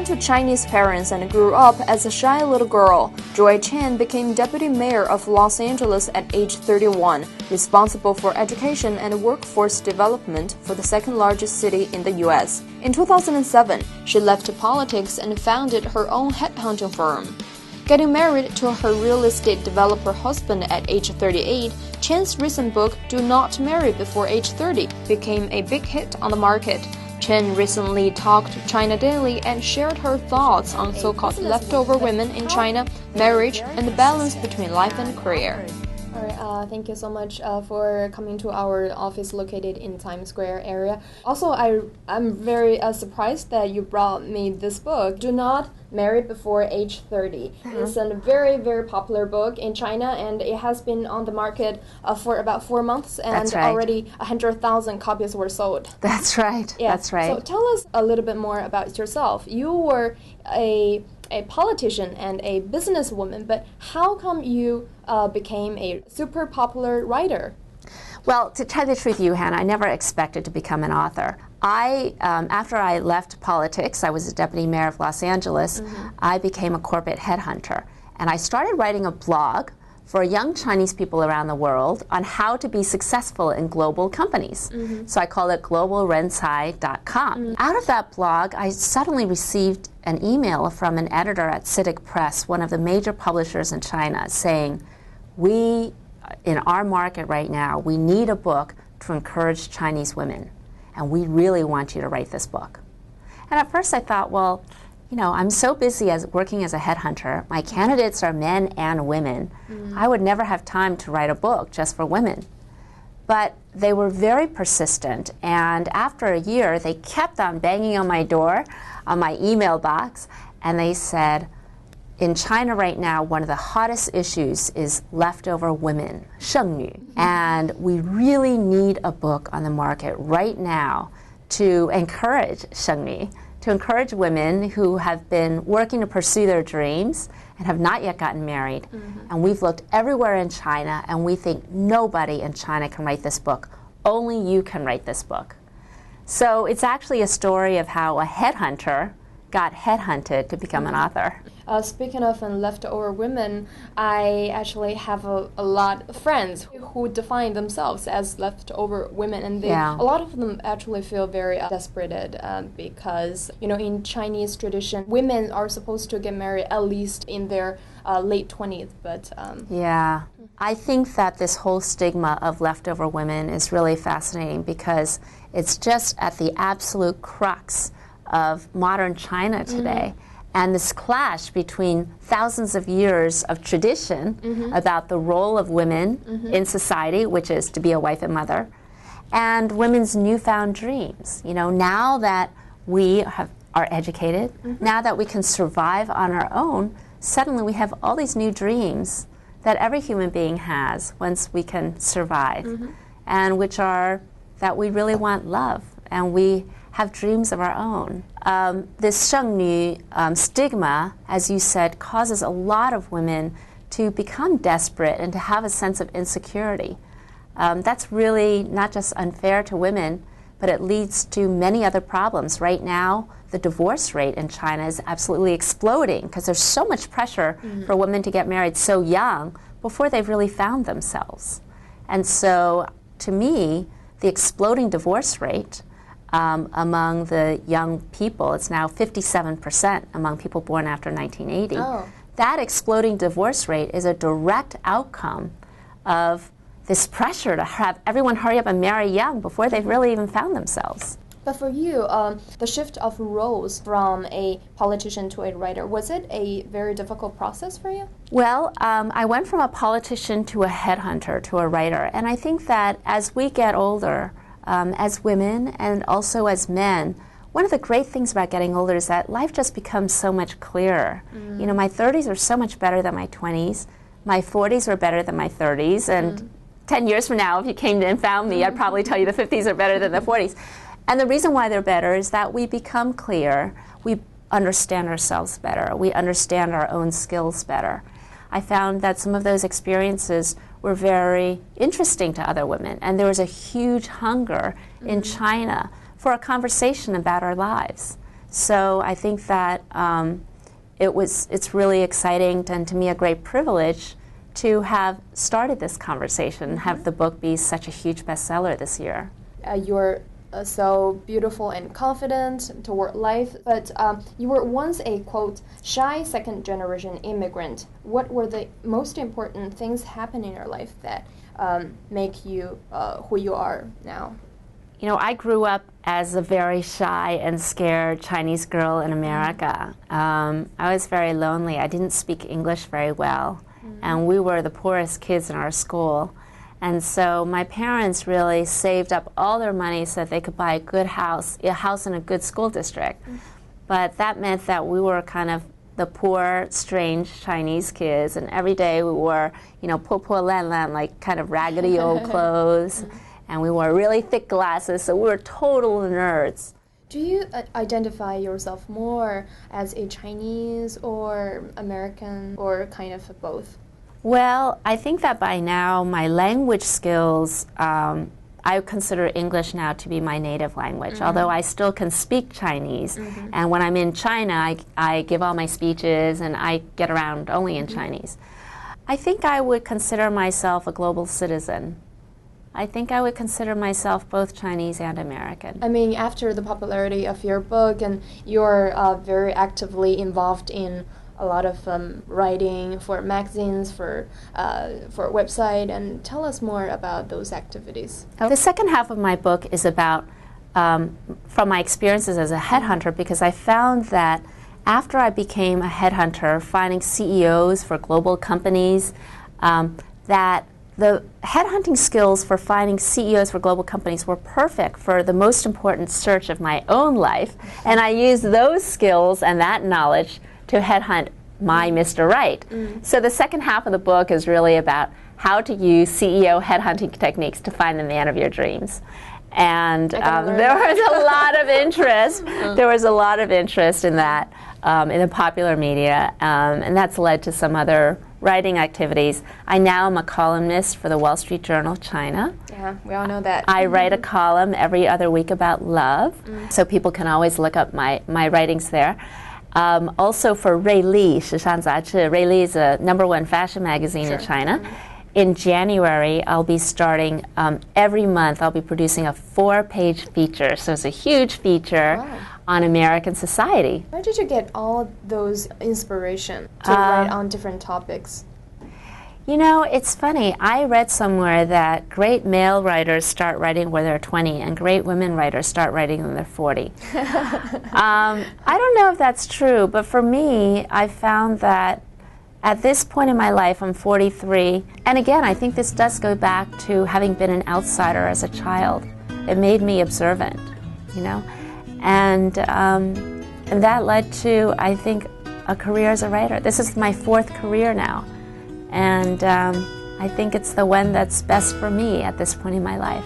Born to Chinese parents and grew up as a shy little girl, Joy Chen became deputy mayor of Los Angeles at age 31, responsible for education and workforce development for the second-largest city in the U.S. In 2007, she left politics and founded her own headhunting firm. Getting married to her real estate developer husband at age 38, Chen's recent book, Do Not Marry Before Age 30, became a big hit on the market. Chen recently talked to China Daily and shared her thoughts on so-called leftover women in China, marriage, and the balance between life and career. All right, thank you so much for coming to our office located in Times Square area. Also, I'm very surprised that you brought me this book, Do Not Marry Before Age 30. It's a very, very popular book in China, and it has been on the market for about 4 months, and already 100,000 copies were sold. That's right. Yeah. That's right. So tell us a little bit more about yourself. You were a politician and a businesswoman, but how come you became a super popular writer? Well, to tell the truth, Yuhan, I never expected to become an author. After I left politics, I was a deputy mayor of Los Angeles, I became a corporate headhunter. And I started writing a blog for young Chinese people around the world on how to be successful in global companies. So I call it globalrencai.com. Out of that blog, I suddenly received an email from an editor at CITIC Press, one of the major publishers in China, saying, in our market right now, we need a book to encourage Chinese women, and we really want you to write this book. And at first I thought, well, you know, I'm so busy working as a headhunter. My candidates are men and women. I would never have time to write a book just for women. But they were very persistent, and after a year, they kept on banging on my door, on my email box, and they said, in China right now, one of the hottest issues is leftover women, 剩女. And we really need a book on the market right now to encourage 剩女, to encourage women who have been working to pursue their dreams and have not yet gotten married. And we've looked everywhere in China, and we think nobody in China can write this book. Only you can write this book. So it's actually a story of how a headhunter got headhunted to become an author. Speaking of leftover women, I actually have a lot of friends who define themselves as leftover women, and a lot of them actually feel very desperate because, you know, in Chinese tradition, women are supposed to get married at least in their late 20s, but... Yeah. I think that this whole stigma of leftover women is really fascinating because it's just at the absolute crux of modern China today. And this clash between thousands of years of tradition about the role of women in society, which is to be a wife and mother, and women's newfound dreams. You know, now that we are educated, now that we can survive on our own, suddenly we have all these new dreams that every human being has once we can survive, and which are that we really want love, and we have dreams of our own. This 剩女 stigma, as you said, causes a lot of women to become desperate and to have a sense of insecurity. That's really not just unfair to women, but it leads to many other problems. Right now, the divorce rate in China is absolutely exploding because there's so much pressure for women to get married so young before they've really found themselves. And so, to me, the exploding divorce rate among the young people, it's now 57% among people born after 1980. That exploding divorce rate is a direct outcome of this pressure to have everyone hurry up and marry young before they've really even found themselves. But for you, the shift of roles from a politician to a writer, was it a very difficult process for you? Well, I went from a politician to a headhunter to a writer, and I think that as we get older, as women and also as men, one of the great things about getting older is that life just becomes so much clearer. You know, my 30s are so much better than my 20s. My 40s are better than my 30s, and 10 years from now, if you came and found me, I'd probably tell you the 50s are better than the 40s. And the reason why they're better is that we become clear, we understand ourselves better, we understand our own skills better. I found that some of those experiences were very interesting to other women, and there was a huge hunger in China for a conversation about our lives. So I think that it's really exciting and to me a great privilege to have started this conversation and have the book be such a huge bestseller this year. You're so beautiful and confident toward life, but you were once a, quote, shy second-generation immigrant. What were the most important things happen in your life that make you who you are now? You know, I grew up as a very shy and scared Chinese girl in America. I was very lonely. I didn't speak English very well, and we were the poorest kids in our school. And so my parents really saved up all their money so that they could buy a house in a good school district. But that meant that we were kind of the poor, strange Chinese kids, and every day we wore, you know, po po lan lan, like kind of raggedy old clothes. And we wore really thick glasses, so we were total nerds. Do you identify yourself more as a Chinese or American or kind of both? Well, I think that by now my language skills, I consider English now to be my native language, although I still can speak Chinese. And when I'm in China, I give all my speeches and I get around only in Chinese. I think I would consider myself a global citizen. I think I would consider myself both Chinese and American. I mean, after the popularity of your book, and you're very actively involved in a lot of writing for magazines, for a website, and tell us more about those activities. The second half of my book is about, from my experiences as a headhunter, because I found that after I became a headhunter, finding CEOs for global companies, that the headhunting skills for finding CEOs for global companies were perfect for the most important search of my own life, and I used those skills and that knowledge to headhunt my Mr. Right. So the second half of the book is really about how to use CEO headhunting techniques to find the man of your dreams. And there was a lot of interest. There was a lot of interest in that in the popular media, and that's led to some other writing activities. I now am a columnist for the Wall Street Journal China. Yeah, we all know that. I write a column every other week about love, so people can always look up my writings there. Also for Rui Li, 时尚杂志. Rui Li is a #1 fashion magazine in China. In January, I'll be starting, every month I'll be producing a 4-page feature. So it's a huge feature on American society. Where did you get all those inspiration to write on different topics? You know, it's funny. I read somewhere that great male writers start writing when they're 20 and great women writers start writing when they're 40. I don't know if that's true, but for me, I found that at this point in my life, I'm 43, and again, I think this does go back to having been an outsider as a child. It made me observant, you know, and that led to, I think, a career as a writer. This is my 4th career now, and I think it's the one that's best for me at this point in my life.